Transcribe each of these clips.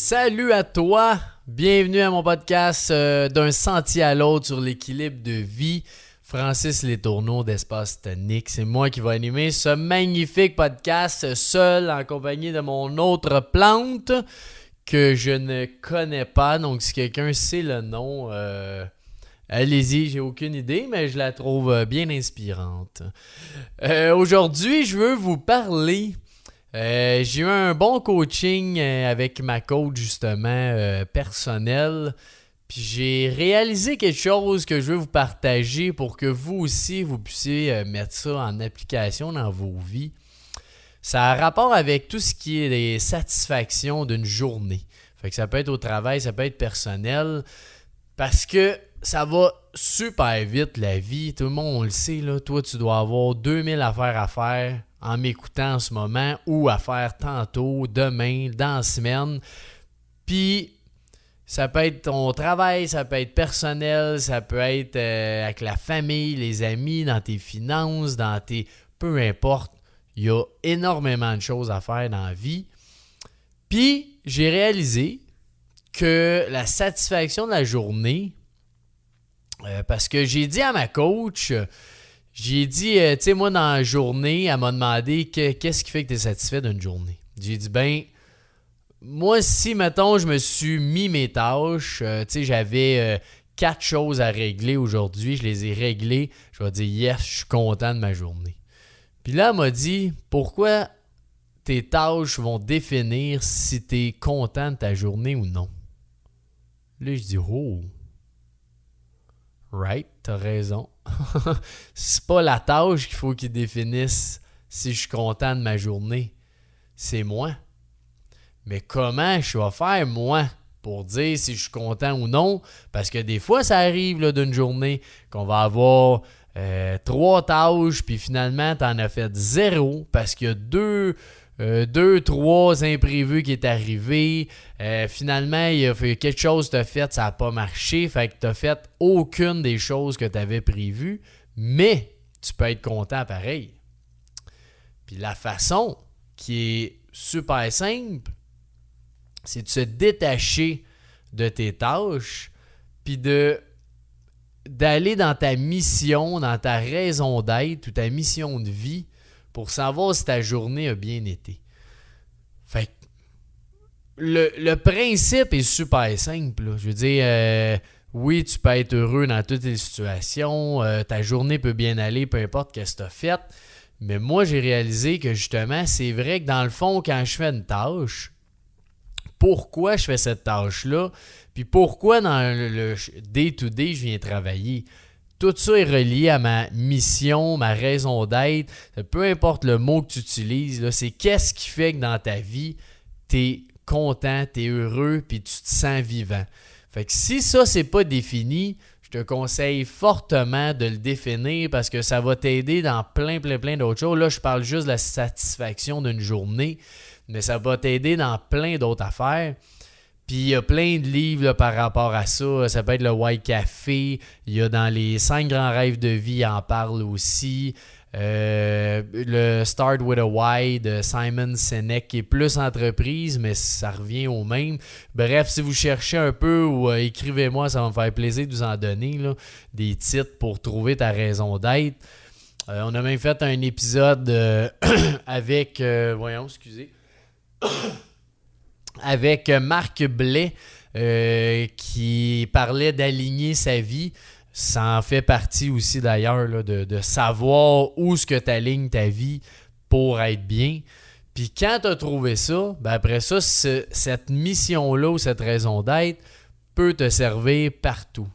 Salut à toi, bienvenue à mon podcast d'un sentier à l'autre sur l'équilibre de vie. Francis Letourneau d'Espace Tonique, c'est moi qui vais animer ce magnifique podcast seul en compagnie de mon autre plante que je ne connais pas. Donc si quelqu'un sait le nom, allez-y, j'ai aucune idée, mais je la trouve bien inspirante. Aujourd'hui, je veux vous parler. J'ai eu un bon coaching avec ma coach justement personnelle. Puis j'ai réalisé quelque chose que je veux vous partager pour que vous aussi vous puissiez mettre ça en application dans vos vies. Ça a rapport avec tout ce qui est les satisfactions d'une journée. Fait que ça peut être au travail, ça peut être personnel. Parce que ça va super vite la vie. Tout le monde on le sait, là. Toi, tu dois avoir 2000 affaires à faire en m'écoutant en ce moment ou à faire tantôt, demain, dans la semaine. Puis, ça peut être ton travail, ça peut être personnel, ça peut être avec la famille, les amis, dans tes finances, dans tes... Peu importe, il y a énormément de choses à faire dans la vie. Puis, j'ai réalisé que la satisfaction de la journée, parce que j'ai dit à ma coach... J'ai dit, tu sais, moi, dans la journée, elle m'a demandé qu'est-ce qui fait que tu es satisfait d'une journée. J'ai dit, moi, si, mettons, je me suis mis mes tâches, tu sais, j'avais 4 choses à régler aujourd'hui, je les ai réglées, je vais dire, yes, je suis content de ma journée. Puis là, elle m'a dit, pourquoi tes tâches vont définir si tu es content de ta journée ou non? Là, je dis, oh, right, t'as raison. C'est pas la tâche qu'il faut qu'il définisse si je suis content de ma journée. C'est moi. Mais comment je vais faire, moi, pour dire si je suis content ou non? Parce que des fois, ça arrive là, d'une journée qu'on va avoir 3 tâches, puis finalement, tu en as fait 0 parce qu'il y a 3 imprévus qui est arrivé. Finalement, il y a quelque chose que tu as fait, ça n'a pas marché. Fait que tu n'as fait aucune des choses que tu avais prévues, mais tu peux être content pareil. Puis la façon qui est super simple, c'est de se détacher de tes tâches, puis d'aller dans ta mission, dans ta raison d'être ou ta mission de vie, pour savoir si ta journée a bien été. Fait que le principe est super simple. Là. Je veux dire, oui, tu peux être heureux dans toutes les situations, ta journée peut bien aller, peu importe ce que tu as fait. Mais moi, j'ai réalisé que justement, c'est vrai que dans le fond, quand je fais une tâche, pourquoi je fais cette tâche-là, puis pourquoi dans le day-to-day, je viens travailler. Tout ça est relié à ma mission, ma raison d'être. Peu importe le mot que tu utilises, là, c'est qu'est-ce qui fait que dans ta vie, tu es content, tu es heureux, puis tu te sens vivant. Fait que si ça, c'est pas défini, je te conseille fortement de le définir parce que ça va t'aider dans plein d'autres choses. Là, je parle juste de la satisfaction d'une journée, mais ça va t'aider dans plein d'autres affaires. Puis il y a plein de livres là, par rapport à ça. Ça peut être le White Café. Il y a dans les 5 grands rêves de vie, il en parle aussi. Le Start with a Why de Simon Sinek qui est plus entreprise, mais ça revient au même. Bref, si vous cherchez un peu ou écrivez-moi, ça va me faire plaisir de vous en donner là, des titres pour trouver ta raison d'être. On a même fait un épisode avec... avec Marc Blais qui parlait d'aligner sa vie. Ça en fait partie aussi d'ailleurs là, de savoir où est-ce que tu alignes ta vie pour être bien. Puis quand tu as trouvé ça, ben après ça, cette mission-là ou cette raison d'être peut te servir partout.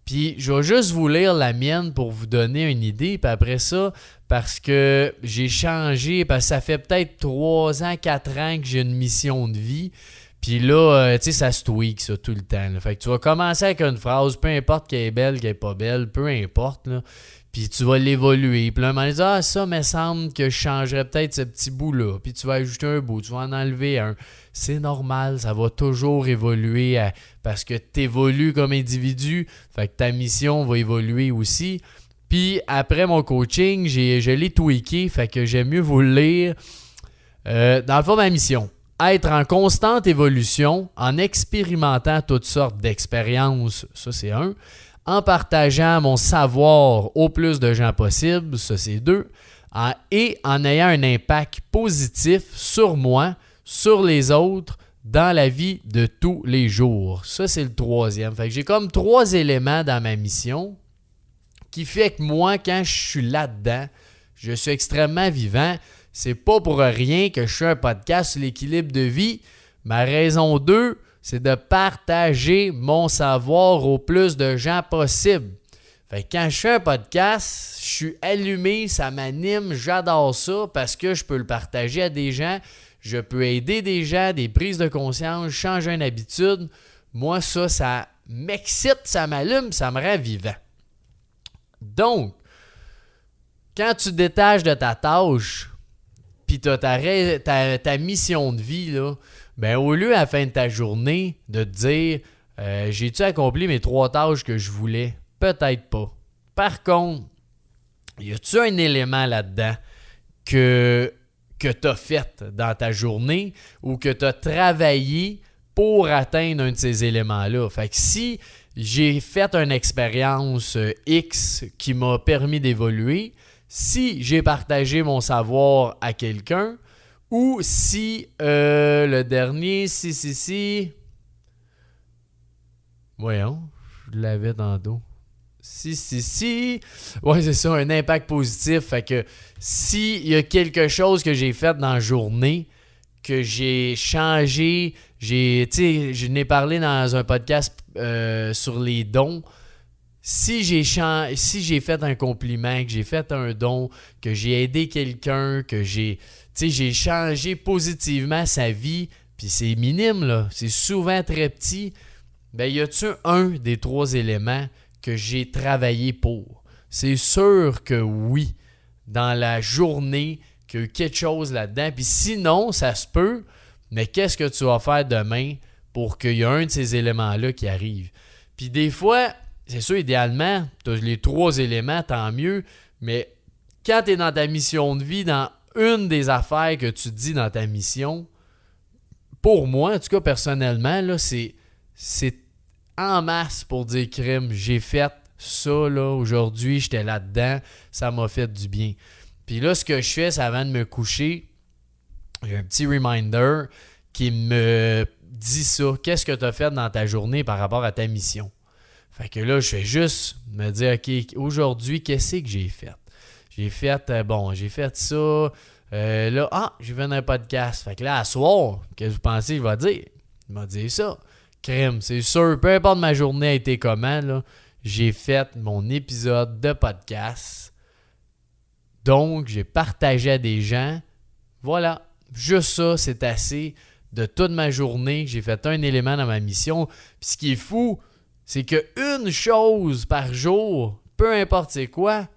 Puis je vais juste vous lire la mienne pour vous donner une idée. Puis après ça, parce que j'ai changé, parce que ça fait peut-être 3 ans, 4 ans que j'ai une mission de vie. Puis là, tu sais, ça se tweak ça tout le temps. Là. Fait que tu vas commencer avec une phrase, peu importe qu'elle est belle, qu'elle est pas belle, peu importe. Là. Puis tu vas l'évoluer. Puis là, un moment donné, ça me semble que je changerais peut-être ce petit bout-là. Puis tu vas ajouter un bout, tu vas en enlever un. C'est normal, ça va toujours évoluer parce que tu évolues comme individu. Fait que ta mission va évoluer aussi. Puis après mon coaching, je l'ai tweaké. Fait que j'aime mieux vous le lire. Dans le fond, ma mission, être en constante évolution, en expérimentant toutes sortes d'expériences, ça c'est 1. En partageant mon savoir au plus de gens possible, ça c'est 2. Et en ayant un impact positif sur moi, sur les autres, dans la vie de tous les jours. Ça c'est le 3e. Fait que j'ai comme 3 éléments dans ma mission qui fait que moi, quand je suis là-dedans, je suis extrêmement vivant. C'est pas pour rien que je fais un podcast sur l'équilibre de vie. Ma raison 2, c'est de partager mon savoir au plus de gens possible. Fait que quand je fais un podcast, je suis allumé, ça m'anime, j'adore ça parce que je peux le partager à des gens, je peux aider des gens, des prises de conscience, changer une habitude. Moi, ça m'excite, ça m'allume, ça me rend vivant. Donc, quand tu te détaches de ta tâche, puis tu as ta mission de vie, là, ben au lieu à la fin de ta journée de te dire j'ai-tu accompli mes 3 tâches que je voulais? Peut-être pas. Par contre, y a-tu un élément là-dedans que tu as fait dans ta journée ou que tu as travaillé pour atteindre un de ces éléments-là? Fait que si j'ai fait une expérience X qui m'a permis d'évoluer, si j'ai partagé mon savoir à quelqu'un, ou si le dernier, voyons, je l'avais dans le dos. Ouais, c'est ça, un impact positif. Fait que s'il y a quelque chose que j'ai fait dans la journée, que j'ai changé, je n'ai parlé dans un podcast sur les dons. Si j'ai fait un compliment, que j'ai fait un don, que j'ai aidé quelqu'un, que j'ai changé positivement sa vie, puis c'est minime, là, c'est souvent très petit, ben y a-tu un des 3 éléments que j'ai travaillé pour? C'est sûr que oui, dans la journée, qu'il y a eu quelque chose là-dedans, puis sinon, ça se peut, mais qu'est-ce que tu vas faire demain pour qu'il y ait un de ces éléments-là qui arrive? Puis des fois, c'est sûr, idéalement, tu as les 3 éléments, tant mieux, mais quand tu es dans ta mission de vie, dans une des affaires que tu dis dans ta mission, pour moi, en tout cas personnellement, là, c'est en masse pour dire crime, j'ai fait ça là, aujourd'hui, j'étais là-dedans, ça m'a fait du bien. Puis là, ce que je fais, c'est avant de me coucher, j'ai un petit reminder qui me dit ça. Qu'est-ce que tu as fait dans ta journée par rapport à ta mission? Fait que là, je fais juste me dire, OK, aujourd'hui, qu'est-ce que j'ai fait? J'ai fait ça. J'ai fait un podcast. Fait que là, à soir, qu'est-ce que vous pensez qu'il va dire? Il m'a dit ça. Crème, c'est sûr, peu importe ma journée a été comment, là, j'ai fait mon épisode de podcast. Donc, j'ai partagé à des gens. Voilà, juste ça, c'est assez de toute ma journée. J'ai fait un élément dans ma mission. Puis ce qui est fou, c'est qu'une chose par jour, peu importe c'est quoi,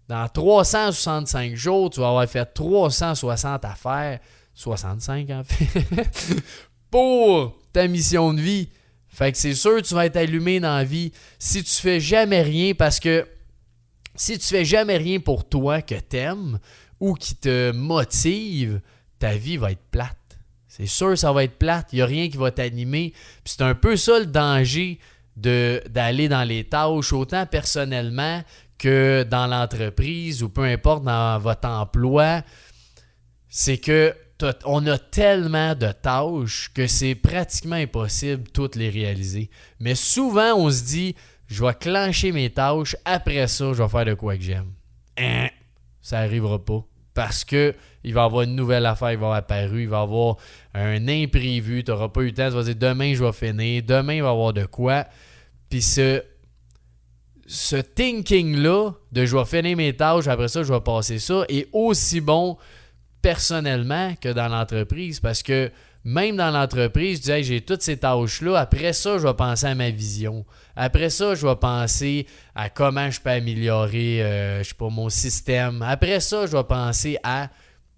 dans 365 jours, tu vas avoir fait 360 affaires, 65 en fait, pour ta mission de vie. Fait que c'est sûr que tu vas être allumé dans la vie si tu fais jamais rien, parce que si tu fais jamais rien pour toi que t'aimes ou qui te motive, ta vie va être plate. C'est sûr que ça va être plate, il n'y a rien qui va t'animer. Puis c'est un peu ça le danger d'aller dans les tâches, autant personnellement que dans l'entreprise ou peu importe dans votre emploi. C'est que on a tellement de tâches que c'est pratiquement impossible de toutes les réaliser. Mais souvent, on se dit, je vais clencher mes tâches, après ça, je vais faire de quoi que j'aime. Ça n'arrivera pas. Parce que il va y avoir une nouvelle affaire qui va apparu, il va y avoir un imprévu, tu n'auras pas eu le temps, tu vas dire demain je vais finir, demain il va y avoir de quoi. Puis ce thinking-là de je vais finir mes tâches, après ça je vais passer ça, est aussi bon personnellement que dans l'entreprise, parce que même dans l'entreprise, je dis hey, j'ai toutes ces tâches-là, après ça, je vais penser à ma vision. Après ça, je vais penser à comment je peux améliorer mon système. Après ça, je vais penser à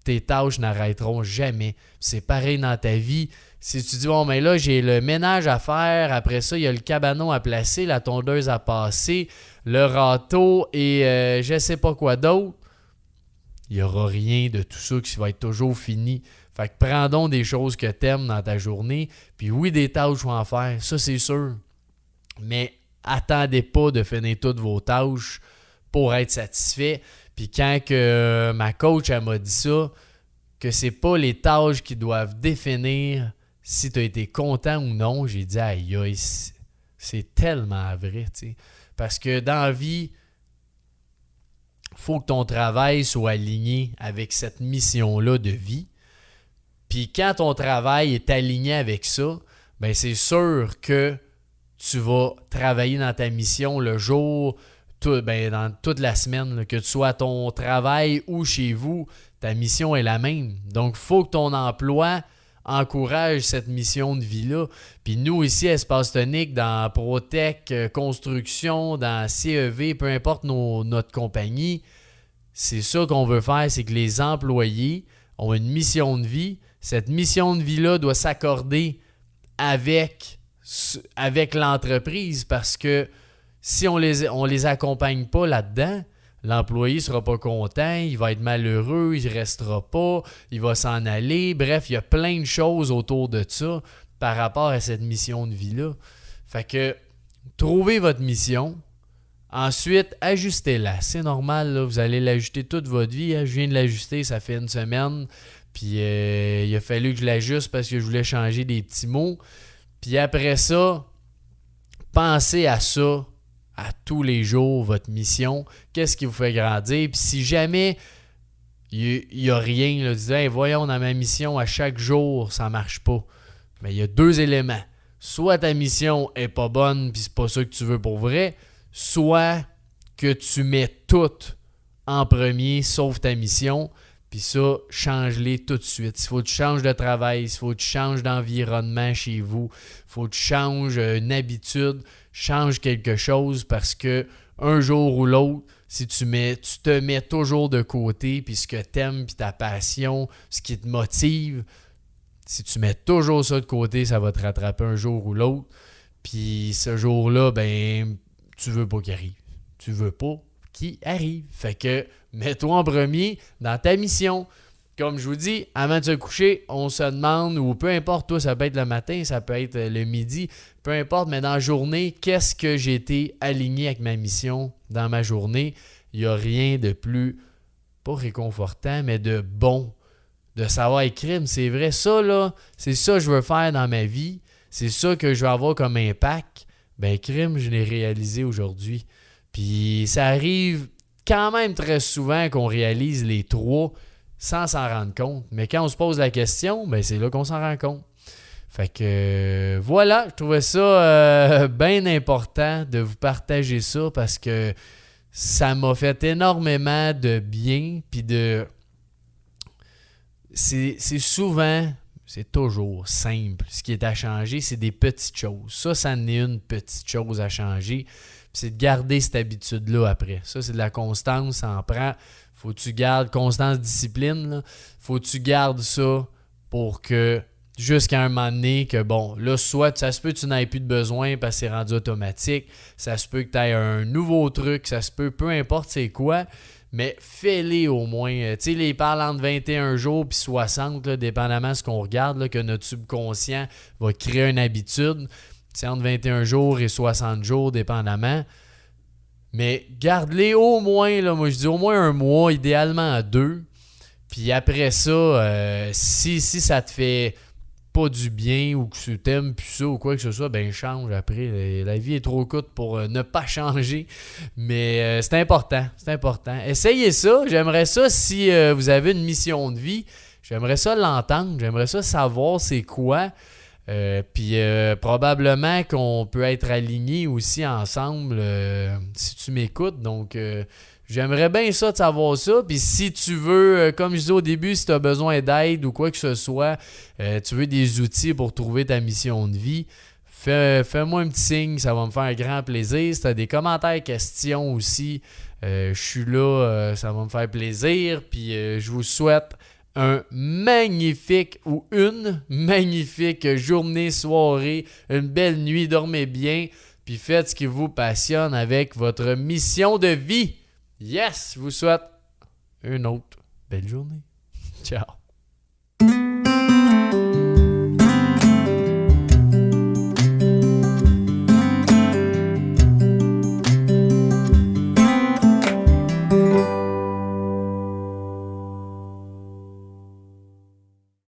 tes tâches n'arrêteront jamais. C'est pareil dans ta vie. Si tu dis, bon, mais là, j'ai le ménage à faire, après ça, il y a le cabanon à placer, la tondeuse à passer, le râteau et je sais pas quoi d'autre, il n'y aura rien de tout ça qui va être toujours fini. Fait que prends donc des choses que t'aimes dans ta journée. Puis oui, des tâches faut en faire, ça c'est sûr. Mais attendez pas de finir toutes vos tâches pour être satisfait. Puis quand que ma coach elle m'a dit ça, que c'est pas les tâches qui doivent définir si tu as été content ou non, j'ai dit aïe aïe, c'est tellement vrai, tu sais. Parce que dans la vie, faut que ton travail soit aligné avec cette mission-là de vie. Puis quand ton travail est aligné avec ça, ben c'est sûr que tu vas travailler dans ta mission le jour, dans toute la semaine, là, que tu sois à ton travail ou chez vous, ta mission est la même. Donc, il faut que ton emploi encourage cette mission de vie-là. Puis nous, ici, à Espace Tonique, dans ProTech, Construction, dans CEV, peu importe notre compagnie, c'est ça qu'on veut faire, c'est que les employés ont une mission de vie. Cette mission de vie-là doit s'accorder avec l'entreprise parce que si on les accompagne pas là-dedans, l'employé ne sera pas content, il va être malheureux, il ne restera pas, il va s'en aller. Bref, il y a plein de choses autour de ça par rapport à cette mission de vie-là. Fait que trouvez votre mission. Ensuite, ajustez-la. C'est normal, là, vous allez l'ajuster toute votre vie. Je viens de l'ajuster, ça fait une semaine. Puis il a fallu que je l'ajuste parce que je voulais changer des petits mots. Puis après ça, pensez à ça à tous les jours, votre mission. Qu'est-ce qui vous fait grandir? Puis si jamais il n'y a rien, là, dites, hey, voyons, dans ma mission, à chaque jour, ça ne marche pas. Mais il y a deux éléments. Soit ta mission n'est pas bonne, puis c'est pas ça que tu veux pour vrai, soit que tu mets tout en premier, sauf ta mission. Puis ça, change-les tout de suite. S'il faut que tu changes de travail, s'il faut que tu changes d'environnement chez vous, il faut que tu changes une habitude, change quelque chose parce que un jour ou l'autre, si tu te mets toujours de côté, puis ce que tu aimes, puis ta passion, ce qui te motive, si tu mets toujours ça de côté, ça va te rattraper un jour ou l'autre. Puis ce jour-là, ben, tu veux pas qu'il arrive. Tu veux pas qu'il arrive. Fait que mets-toi en premier dans ta mission. Comme je vous dis, avant de se coucher, on se demande, ou peu importe, toi, ça peut être le matin, ça peut être le midi, peu importe, mais dans la journée, qu'est-ce que j'ai été aligné avec ma mission dans ma journée? Il n'y a rien de plus, pas réconfortant, mais de bon. De savoir écrire, c'est vrai, ça là, c'est ça que je veux faire dans ma vie, c'est ça que je veux avoir comme impact. Ben, crime, je l'ai réalisé aujourd'hui. Puis ça arrive quand même très souvent qu'on réalise les trois sans s'en rendre compte. Mais quand on se pose la question, ben c'est là qu'on s'en rend compte. Fait que voilà, je trouvais ça bien important de vous partager ça parce que ça m'a fait énormément de bien. Puis c'est souvent, c'est toujours simple. Ce qui est à changer, c'est des petites choses. Ça en est une petite chose à changer. Puis c'est de garder cette habitude-là après. Ça, c'est de la constance, ça en prend. Faut que tu gardes constance, discipline. Là. Faut que tu gardes ça pour que jusqu'à un moment donné, que bon, là, soit ça se peut que tu n'aies plus de besoin parce que c'est rendu automatique. Ça se peut que tu aies un nouveau truc. Ça se peut, peu importe c'est quoi. Mais fais-les au moins. Tu sais, les parles entre 21 jours puis 60, là, dépendamment de ce qu'on regarde, là, que notre subconscient va créer une habitude. C'est entre 21 jours et 60 jours, dépendamment. Mais garde-les au moins, là, moi je dis au moins un mois, idéalement 2. Puis après ça, si ça te fait pas du bien ou que tu t'aimes plus ça ou quoi que ce soit, ben change après. La vie est trop courte pour ne pas changer. Mais c'est important, c'est important. Essayez ça. J'aimerais ça si vous avez une mission de vie. J'aimerais ça l'entendre. J'aimerais ça savoir c'est quoi. Puis probablement qu'on peut être alignés aussi ensemble si tu m'écoutes. Donc, j'aimerais bien ça de savoir ça. Puis si tu veux, comme je disais au début, si tu as besoin d'aide ou quoi que ce soit, tu veux des outils pour trouver ta mission de vie, fais-moi un petit signe, ça va me faire un grand plaisir. Si tu as des commentaires, questions aussi, je suis là, ça va me faire plaisir. Puis je vous souhaite un magnifique ou une magnifique journée, soirée, une belle nuit, dormez bien, puis faites ce qui vous passionne avec votre mission de vie. Yes, je vous souhaite une autre belle journée. Ciao.